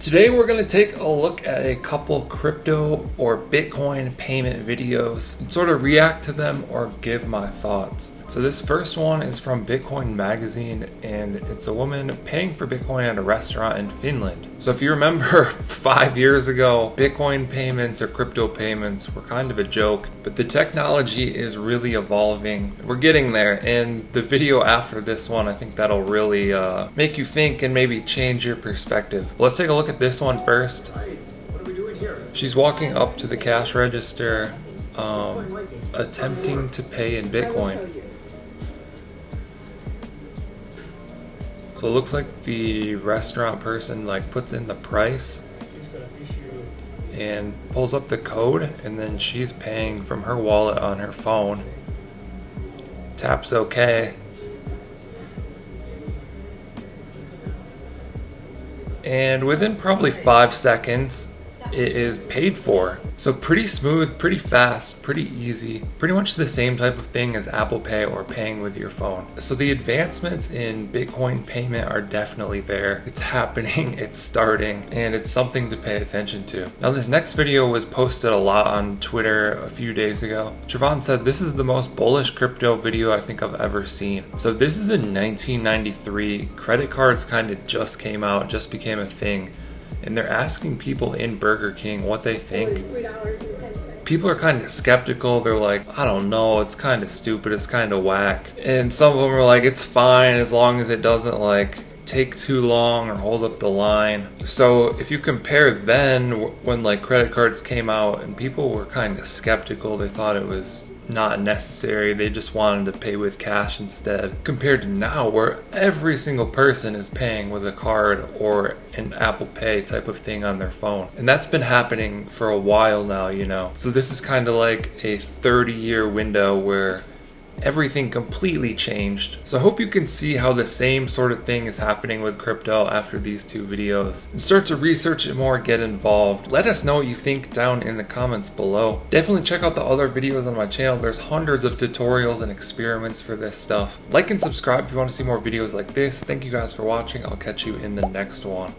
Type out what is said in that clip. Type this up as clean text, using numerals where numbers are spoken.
Today we're going to take a look at a couple crypto or Bitcoin payment videos and sort of react to them or give my thoughts. So this first one is from Bitcoin Magazine, and it's a woman paying for Bitcoin at a restaurant in Finland. So if you remember 5 years ago, Bitcoin payments or crypto payments were kind of a joke, but the technology is really evolving. We're getting there, and the video after this one, I think that'll really make you think and maybe change your perspective. Let's take a look at this one first. She's walking up to the cash register, attempting to pay in Bitcoin. So it looks like the restaurant person puts in the price and pulls up the code, and then she's paying from her wallet on her phone. Taps OK. And within probably 5 seconds, it is paid for. So pretty smooth, pretty fast, pretty easy. Pretty much the same type of thing as Apple Pay or paying with your phone. So the advancements in Bitcoin payment are definitely there. It's happening, it's starting, and it's something to pay attention to. Now this next video was posted a lot on Twitter a few days ago. Trevon said, "This is the most bullish crypto video I think I've ever seen." So this is in 1993. Credit cards kind of just came out, just became a thing. And they're asking people in Burger King what they think. People are kind of skeptical. They're like, "I don't know, it's kind of stupid, it's kind of whack." And some of them are like, "It's fine as long as it doesn't take too long or hold up the line." So if you compare then when credit cards came out and people were kind of skeptical, they thought it was not necessary, they just wanted to pay with cash instead, compared to now where every single person is paying with a card or an Apple Pay type of thing on their phone. And that's been happening for a while now, So this is kind of like a 30-year window where everything completely changed. So I hope you can see how the same sort of thing is happening with crypto after these two videos. And start to research it more, get involved. Let us know what you think down in the comments below. Definitely check out the other videos on my channel. There's hundreds of tutorials and experiments for this stuff. Like and subscribe if you want to see more videos like this. Thank you guys for watching. I'll catch you in the next one.